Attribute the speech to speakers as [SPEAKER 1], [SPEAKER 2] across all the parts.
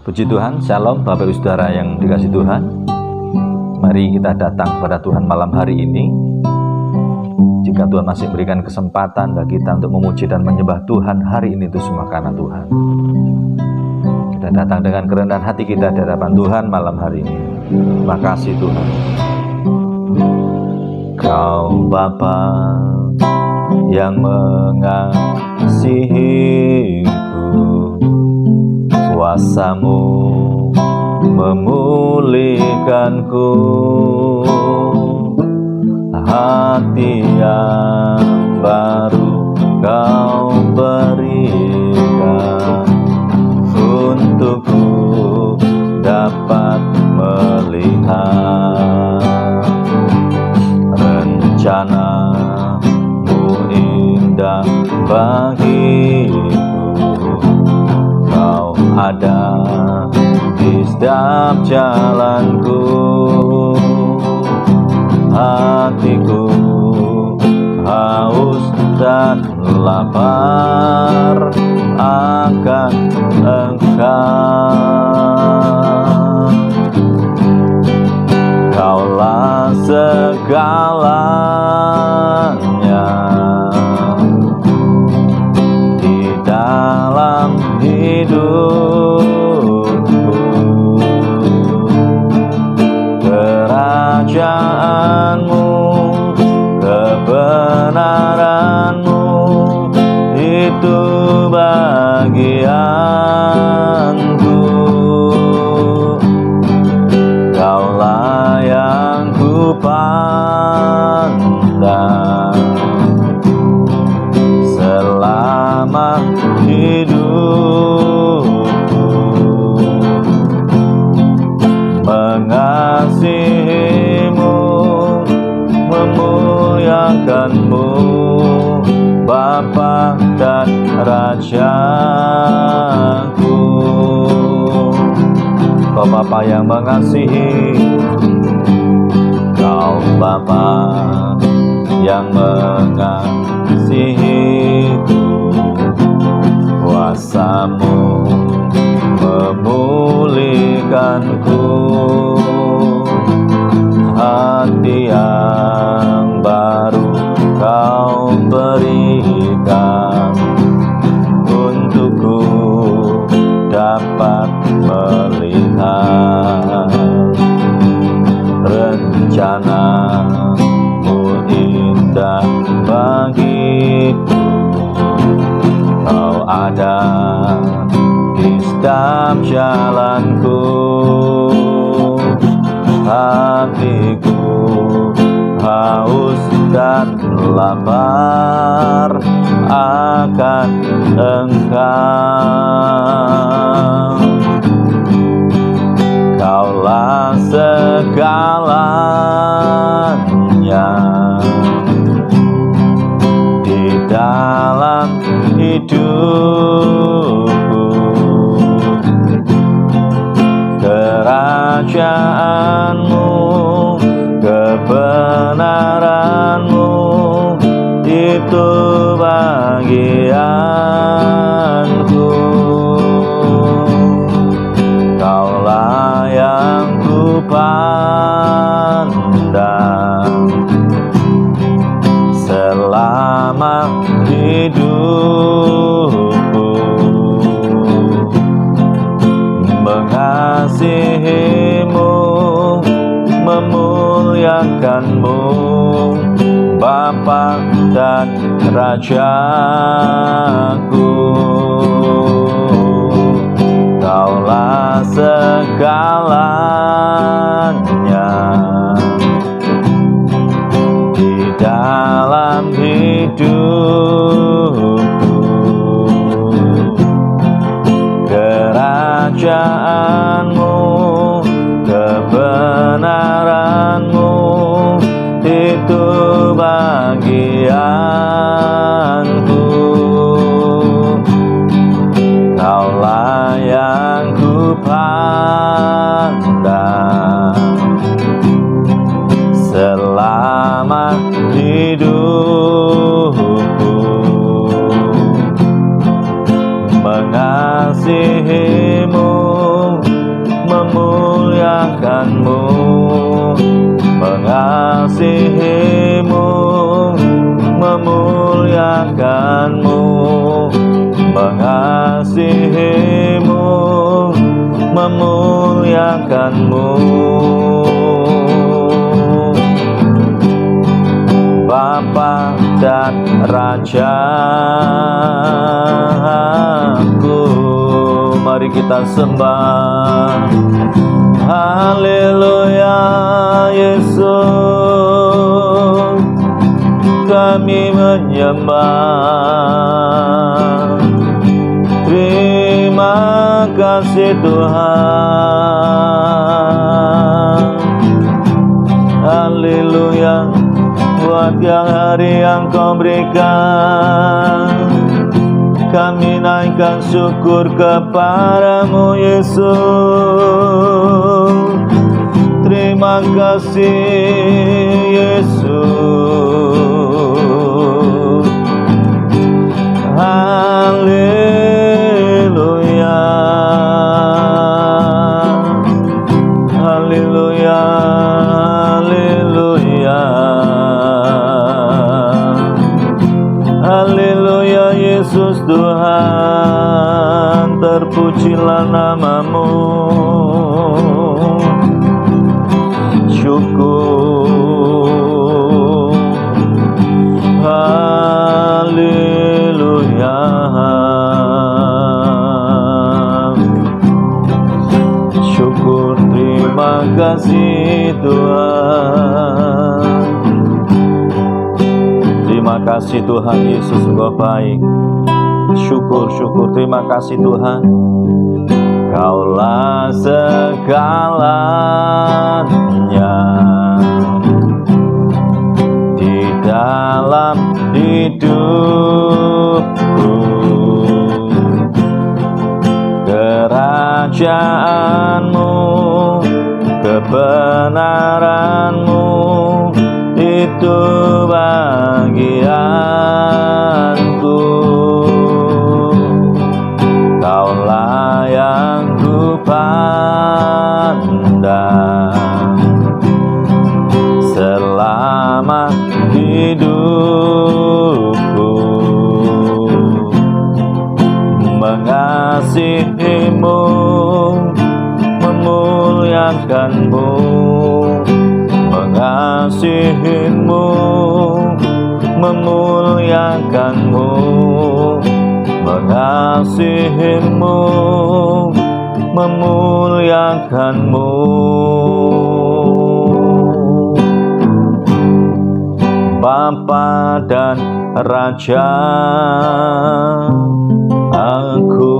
[SPEAKER 1] Puji Tuhan, Shalom Bapak Ibu Saudara yang dikasihi Tuhan. Mari kita datang kepada Tuhan malam hari ini. Jika Tuhan masih berikan kesempatan bagi kita untuk memuji dan menyembah Tuhan hari ini, itu semua karena Tuhan. Kita datang dengan kerendahan hati kita di hadapan Tuhan malam hari ini. Terima kasih Tuhan. Kau Bapa yang mengasihiku, kuasa-Mu memulihkanku, hati yang baru Kau berikan, untukku dapat melihat rencana-Mu indah bagiku. Kau ada di setiap jalanku, hatiku haus dan lapar akan Engkau. Kaulah segalanya di dalam hidupku. Kerajaan-Mu, kebenaran-Mu, itu bagianku. Kaulah yang kupandang selama hidupku, mengasihi-Mu, memuliakan-Mu, Bapa dan Rajaku. Kau Bapa yang mengasihi, Kau Bapa yang mengasihiku, kuasa-Mu memulihkanku, hati yang baru Kau berikan, untukku dapat melihat rencana-Mu indah bagiku. Kau ada di setiap jalanku, hatiku haus dan lapar akan Engkau. Kaulah segalanya di dalam hidupku. Kerajaan-Mu, kebenaran-Mu, itu bagianku. Kaulah yang kupandang selama hidupku, mengasihi-Mu, memuliakan-Mu, Bapa dan Rajaku. Kaulah segalanya di dalam hidupku. Kerajaan-Mu, kebenaran-Mu, itu bagianku. Kaulah yang kupandang selama hidupku, mengasihi-Mu, memuliakanmu, mengasihimu, memuliakanmu, mengasihimu, memuliakanmu. Bapa dan Rajaku, mari kita sembah. Haleluya Yesus, kami menyembah. Terima kasih Tuhan. Haleluya, buat yang hari yang Kau berikan, kami naikkan syukur kepadamu Yesus. Terima kasih Yesus. Haleluya, haleluya, haleluya, haleluya Yesus Tuhan, terpujilah namamu. Syukur, haleluya, syukur, terima kasih Tuhan. Terima kasih Tuhan Yesus, Engkau baik. Syukur, syukur, terima kasih Tuhan. Kaulah segalanya di dalam hidupku. Kerajaanmu, kebenaranmu, itu bagianku. Kaulah yang kupandang selama hidupku. Mengasihimu, memuliakanmu, mengasihimu, memuliakanmu, mengasihimu, memuliakanmu. Bapa dan Raja aku.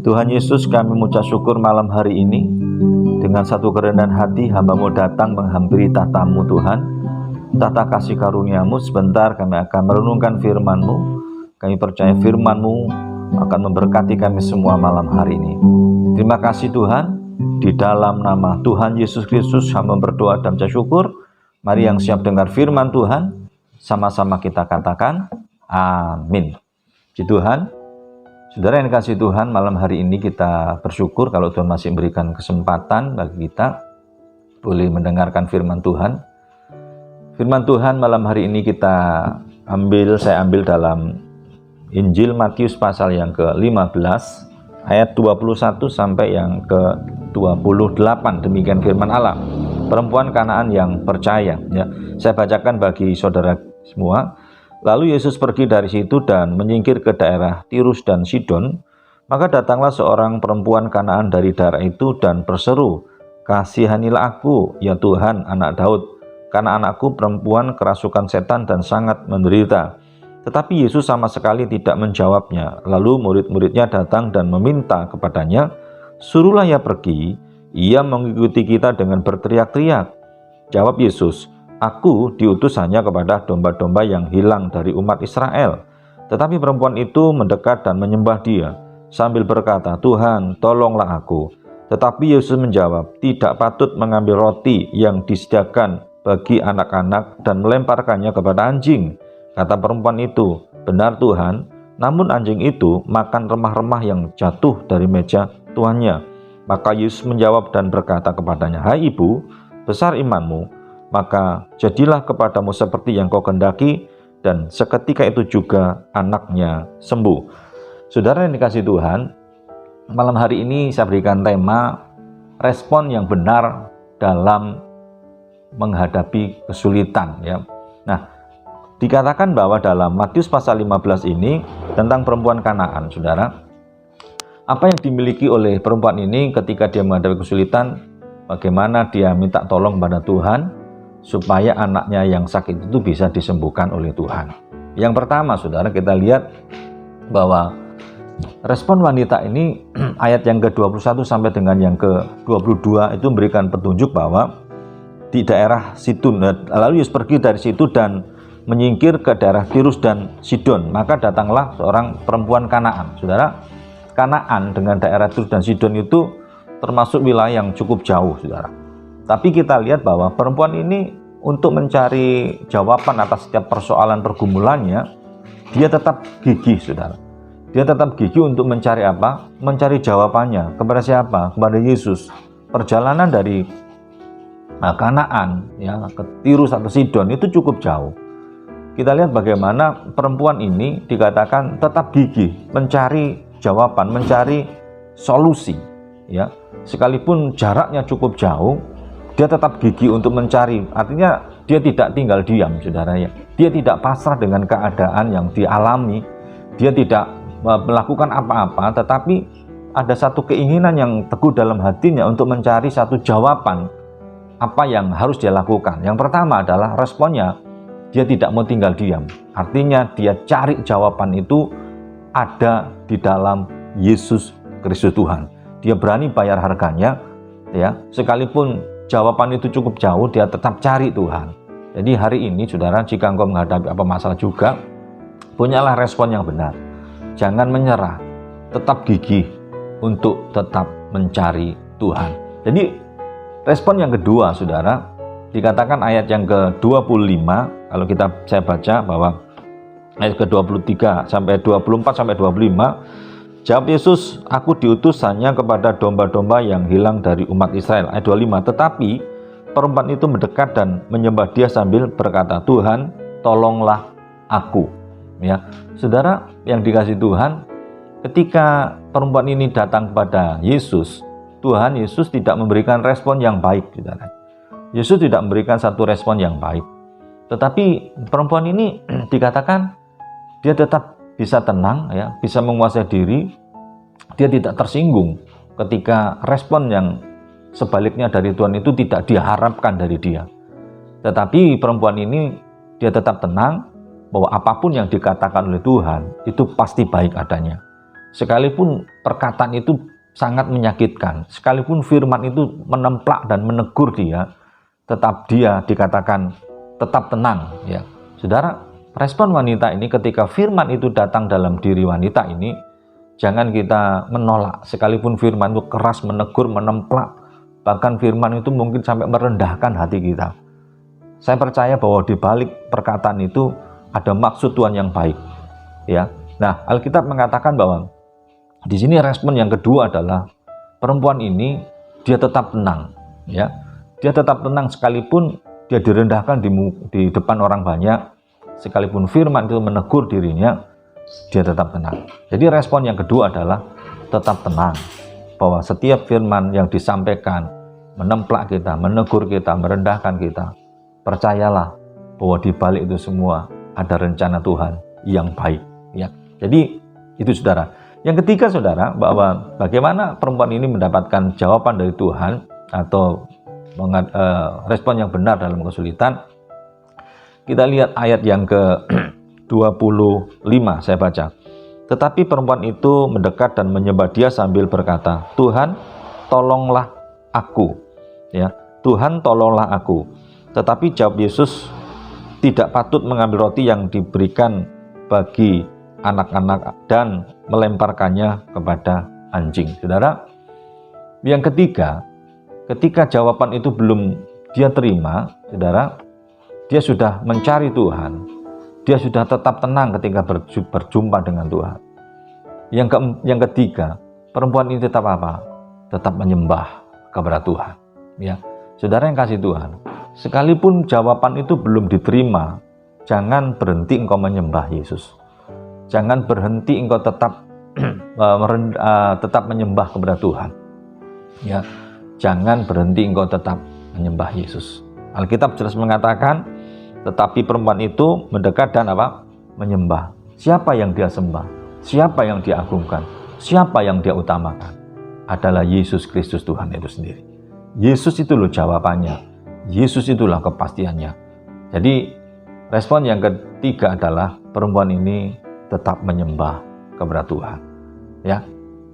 [SPEAKER 1] Tuhan Yesus, kami mengucap syukur malam hari ini. Dengan satu kerendahan hati, hamba-Mu datang menghampiri tahta-Mu Tuhan, tahta kasih karunia-Mu. Sebentar kami akan merenungkan firman-Mu. Kami percaya firman-Mu akan memberkati kami semua malam hari ini. Terima kasih Tuhan. Di dalam nama Tuhan Yesus Kristus hamba berdoa dan mengucap syukur. Mari yang siap dengar firman Tuhan, sama-sama kita katakan amin. Puji Tuhan. Saudara yang dikasihi Tuhan, malam hari ini kita bersyukur kalau Tuhan masih memberikan kesempatan bagi kita boleh mendengarkan firman Tuhan. Firman Tuhan malam hari ini saya ambil dalam Injil Matius pasal yang ke-15 ayat 21 sampai yang ke-28. Demikian firman Allah. Perempuan Kanaan yang percaya, ya. Saya bacakan bagi saudara semua. Lalu Yesus pergi dari situ dan menyingkir ke daerah Tirus dan Sidon. Maka datanglah seorang perempuan Kanaan dari daerah itu dan berseru, "Kasihanilah aku, ya Tuhan, anak Daud, karena anakku perempuan kerasukan setan dan sangat menderita." Tetapi Yesus sama sekali tidak menjawabnya. Lalu murid-muridnya datang dan meminta kepadanya, "Suruhlah ia pergi, ia mengikuti kita," dengan berteriak-teriak. Jawab Yesus, "Aku diutus hanya kepada domba-domba yang hilang dari umat Israel." Tetapi perempuan itu mendekat dan menyembah Dia, sambil berkata, "Tuhan, tolonglah aku." Tetapi Yesus menjawab, "Tidak patut mengambil roti yang disediakan bagi anak-anak dan melemparkannya kepada anjing." Kata perempuan itu, "Benar Tuhan, namun anjing itu makan remah-remah yang jatuh dari meja tuannya." Maka Yesus menjawab dan berkata kepadanya, "Hai ibu, besar imanmu, maka jadilah kepadamu seperti yang kau kehendaki." Dan seketika itu juga anaknya sembuh. Saudara yang dikasihi Tuhan, malam hari ini saya berikan tema respon yang benar dalam menghadapi kesulitan, ya. Nah, dikatakan bahwa dalam Matius pasal 15 ini tentang perempuan Kanaan, saudara. Apa yang dimiliki oleh perempuan ini ketika dia menghadapi kesulitan, bagaimana dia minta tolong pada Tuhan supaya anaknya yang sakit itu bisa disembuhkan oleh Tuhan. Yang pertama, saudara, kita lihat bahwa respon wanita ini ayat yang ke-21 sampai dengan yang ke-22 itu memberikan petunjuk bahwa di daerah Sidon, lalu Yesus pergi dari situ dan menyingkir ke daerah Tirus dan Sidon. Maka datanglah seorang perempuan Kanaan. Saudara, Kanaan dengan daerah Tirus dan Sidon itu termasuk wilayah yang cukup jauh, saudara. Tapi kita lihat bahwa perempuan ini untuk mencari jawaban atas setiap persoalan pergumulannya, dia tetap gigih, saudara. Dia tetap gigih untuk mencari apa? Mencari jawabannya. Kepada siapa? Kepada Yesus. Perjalanan dari Kanaan, ya, ke Tirus atau Sidon itu cukup jauh. Kita lihat bagaimana perempuan ini dikatakan tetap gigih mencari jawaban, mencari solusi, ya. Sekalipun jaraknya cukup jauh, dia tetap gigih untuk mencari. Artinya dia tidak tinggal diam, saudara, ya. Dia tidak pasrah dengan keadaan yang dialami. Dia tidak melakukan apa-apa, tetapi ada satu keinginan yang teguh dalam hatinya untuk mencari satu jawaban apa yang harus dia lakukan. Yang pertama adalah responnya, dia tidak mau tinggal diam. Artinya dia cari jawaban itu ada di dalam Yesus Kristus Tuhan. Dia berani bayar harganya, ya. Sekalipun jawaban itu cukup jauh, dia tetap cari Tuhan. Jadi hari ini, saudara, jika engkau menghadapi apa masalah juga, punyalah respon yang benar. Jangan menyerah, tetap gigih untuk tetap mencari Tuhan. Jadi respon yang kedua, saudara, dikatakan ayat yang ke-25, kalau saya baca bahwa ayat ke-23 sampai 24 sampai 25, jawab Yesus, "Aku diutus hanya kepada domba-domba yang hilang dari umat Israel." Ayat 25, tetapi perempuan itu mendekat dan menyembah dia sambil berkata, "Tuhan, tolonglah aku." Ya, saudara yang dikasihi Tuhan, ketika perempuan ini datang kepada Yesus, Tuhan Yesus tidak memberikan respon yang baik, saudara. Yesus tidak memberikan satu respon yang baik. Tetapi perempuan ini dikatakan dia tetap bisa tenang, ya, bisa menguasai diri. Dia tidak tersinggung ketika respon yang sebaliknya dari Tuhan itu tidak diharapkan dari dia. Tetapi perempuan ini dia tetap tenang bahwa apapun yang dikatakan oleh Tuhan itu pasti baik adanya. Sekalipun perkataan itu sangat menyakitkan, sekalipun firman itu menemplak dan menegur dia, tetap dia dikatakan tetap tenang, ya. Saudara, respon wanita ini ketika firman itu datang dalam diri wanita ini, jangan kita menolak. Sekalipun firman itu keras, menegur, menemplak, bahkan firman itu mungkin sampai merendahkan hati kita. Saya percaya bahwa di balik perkataan itu ada maksud Tuhan yang baik, ya. Nah, Alkitab mengatakan bahwa di sini respon yang kedua adalah perempuan ini dia tetap tenang, ya. Dia tetap tenang sekalipun dia direndahkan di depan orang banyak, sekalipun firman itu menegur dirinya, dia tetap tenang. Jadi respon yang kedua adalah tetap tenang, bahwa setiap firman yang disampaikan menemplak kita, menegur kita, merendahkan kita, percayalah bahwa di balik itu semua ada rencana Tuhan yang baik, ya. Jadi itu, saudara. Yang ketiga, saudara, bahwa bagaimana perempuan ini mendapatkan jawaban dari Tuhan atau respon yang benar dalam kesulitan. Kita lihat ayat yang ke-25, saya baca. Tetapi perempuan itu mendekat dan menyembah dia sambil berkata, "Tuhan, tolonglah aku." Ya, "Tuhan, tolonglah aku." Tetapi jawab Yesus, "Tidak patut mengambil roti yang diberikan bagi anak-anak dan melemparkannya kepada anjing." Saudara, yang ketiga, ketika jawaban itu belum dia terima, saudara, dia sudah mencari Tuhan. Dia sudah tetap tenang ketika berjumpa dengan Tuhan. Yang ketiga, perempuan ini tetap apa? tetap menyembah kepada Tuhan. Ya, saudara yang kasih Tuhan, sekalipun jawaban itu belum diterima, jangan berhenti engkau menyembah Yesus. Jangan berhenti engkau tetap tetap menyembah kepada Tuhan. Ya, jangan berhenti engkau tetap menyembah Yesus. Alkitab jelas mengatakan, tetapi perempuan itu mendekat dan menyembah. Siapa yang dia sembah? Siapa yang dia agungkan? Siapa yang dia utamakan? Adalah Yesus Kristus Tuhan itu sendiri. Yesus itu loh jawabannya. Yesus itulah kepastiannya. Jadi respon yang ketiga adalah perempuan ini tetap menyembah kepada Tuhan. Ya,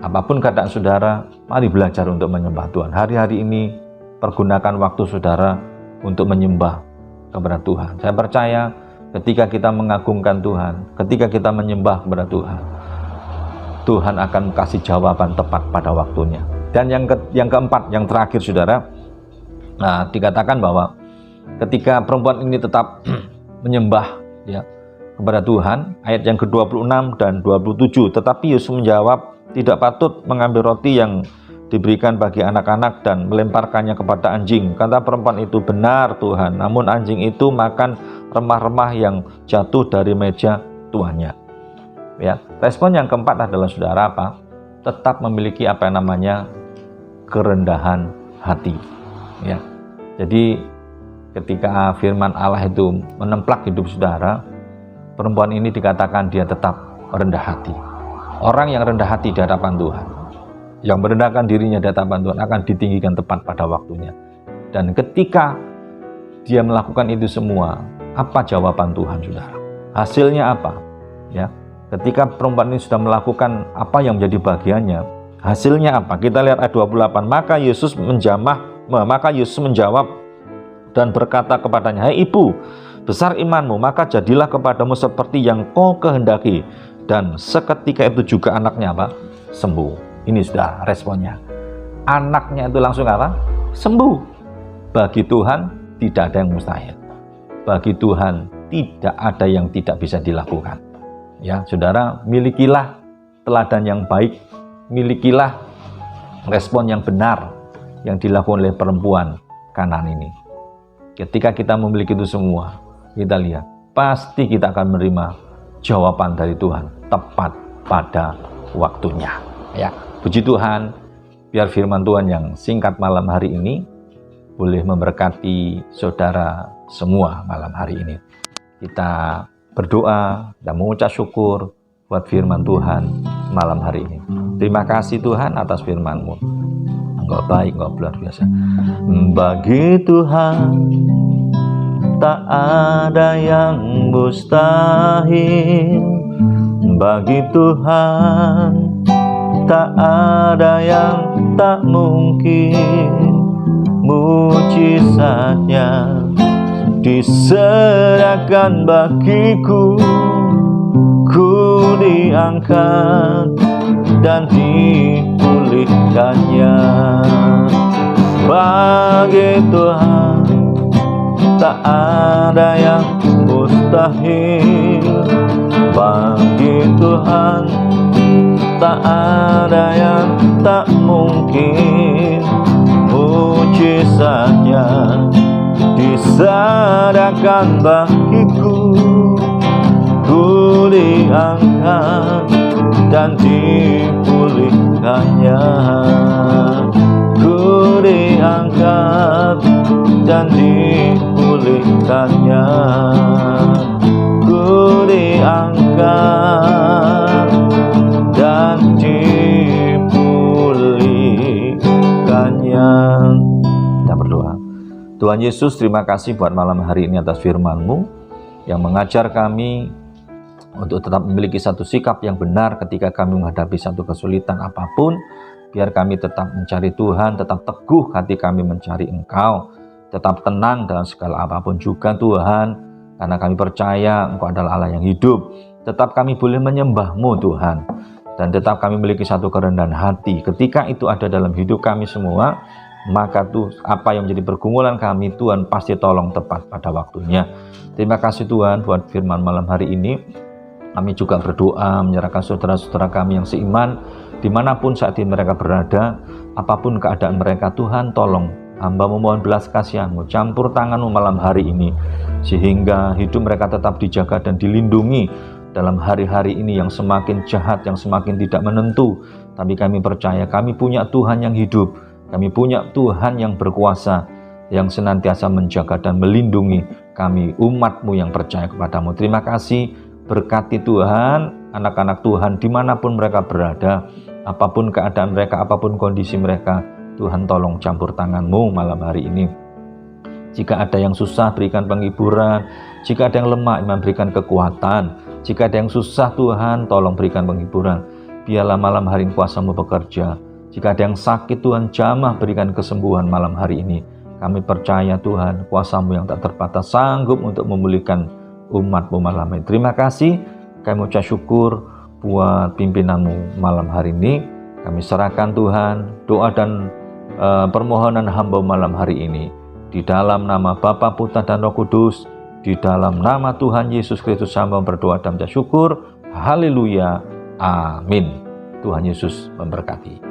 [SPEAKER 1] apapun keadaan saudara, mari belajar untuk menyembah Tuhan. Hari-hari ini pergunakan waktu saudara untuk menyembah kepada Tuhan. Saya percaya ketika kita mengagungkan Tuhan, ketika kita menyembah kepada Tuhan, Tuhan akan kasih jawaban tepat pada waktunya. Dan yang keempat, yang terakhir saudara, dikatakan bahwa ketika perempuan ini tetap menyembah ya kepada Tuhan, ayat yang ke-26 dan 27, tetapi Yesus menjawab, tidak patut mengambil roti yang diberikan bagi anak-anak dan melemparkannya kepada anjing. Kata perempuan itu, benar Tuhan, namun anjing itu makan remah-remah yang jatuh dari meja tuannya. Ya, respon yang keempat adalah saudara tetap memiliki apa yang namanya kerendahan hati. Ya, jadi ketika firman Allah itu menemplak hidup saudara, perempuan ini dikatakan dia tetap rendah hati. Orang yang rendah hati di hadapan Tuhan, yang merendahkan dirinya di hadapan Tuhan, akan ditinggikan tepat pada waktunya. Dan ketika dia melakukan itu semua, apa jawaban Tuhan saudara? Hasilnya apa? Ya, ketika perempuan ini sudah melakukan apa yang menjadi bagiannya, hasilnya apa? Kita lihat ayat 28. Maka Yesus menjawab dan berkata kepadanya, hai ibu, besar imanmu, maka jadilah kepadamu seperti yang kau kehendaki. Dan seketika itu juga anaknya sembuh. Ini sudah responnya. Anaknya itu langsung sembuh. Bagi Tuhan tidak ada yang mustahil. Bagi Tuhan tidak ada yang tidak bisa dilakukan. Ya, saudara, milikilah teladan yang baik, milikilah respon yang benar yang dilakukan oleh perempuan Kanaan ini. Ketika kita memiliki itu semua, kita lihat, pasti kita akan menerima jawaban dari Tuhan tepat pada waktunya. Ya, puji Tuhan, biar firman Tuhan yang singkat malam hari ini boleh memberkati saudara semua malam hari ini. Kita berdoa dan mengucap syukur buat firman Tuhan malam hari ini. Terima kasih Tuhan atas firman-Mu. Engkau baik, Engkau luar biasa. Bagi Tuhan tak ada yang mustahil. Bagi Tuhan tak ada yang tak mungkin. Mujizatnya diserahkan bagiku, ku diangkat dan dipulihkannya. Bagi Tuhan tak ada yang mustahil. Bagi Tuhan tak ada yang tak mungkin. Mujizatnya diserahkan bagiku, ku diangkat dan dipulihkannya. Ku diangkat dan dipulihkannya. Ku diangkat dan dipulihkannya. Kita berdoa. Tuhan Yesus, terima kasih buat malam hari ini atas firman-Mu yang mengajar kami untuk tetap memiliki satu sikap yang benar ketika kami menghadapi satu kesulitan apapun. Biar kami tetap mencari Tuhan, tetap teguh hati kami mencari Engkau, tetap tenang dalam segala apapun juga Tuhan, karena kami percaya Engkau adalah Allah yang hidup. Tetap kami boleh menyembah-Mu Tuhan, dan tetap kami memiliki satu kerendahan hati. Ketika itu ada dalam hidup kami semua, maka tuh apa yang menjadi pergumulan kami, Tuhan pasti tolong tepat pada waktunya. Terima kasih Tuhan buat firman malam hari ini. Kami juga berdoa menyerahkan saudara-saudara kami yang seiman, dimanapun saat ini mereka berada, apapun keadaan mereka, Tuhan tolong hamba memohon belas kasihan-Mu, campur tangan-Mu malam hari ini, sehingga hidup mereka tetap dijaga dan dilindungi dalam hari-hari ini yang semakin jahat, yang semakin tidak menentu. Tapi kami percaya kami punya Tuhan yang hidup, kami punya Tuhan yang berkuasa, yang senantiasa menjaga dan melindungi kami, umat-Mu yang percaya kepada-Mu. Terima kasih, berkati Tuhan, anak-anak Tuhan dimanapun mereka berada, apapun keadaan mereka, apapun kondisi mereka, Tuhan tolong campur tangan-Mu malam hari ini. Jika ada yang susah, berikan penghiburan. Jika ada yang lemah, Iman berikan kekuatan. Jika ada yang susah, Tuhan tolong berikan penghiburan. Biarlah malam hari ini kuasa-Mu bekerja. Jika ada yang sakit, Tuhan jamah berikan kesembuhan malam hari ini. Kami percaya Tuhan, kuasa-Mu yang tak terbatas sanggup untuk memulihkan umat-Mu malam ini. Terima kasih, kami ucap syukur buat pimpinan-Mu malam hari ini. Kami serahkan Tuhan, doa dan permohonan hamba malam hari ini. Di dalam nama Bapa, Putra, dan Roh Kudus, di dalam nama Tuhan Yesus Kristus hamba berdoa dan ucap syukur. Haleluya. Amin. Tuhan Yesus memberkati.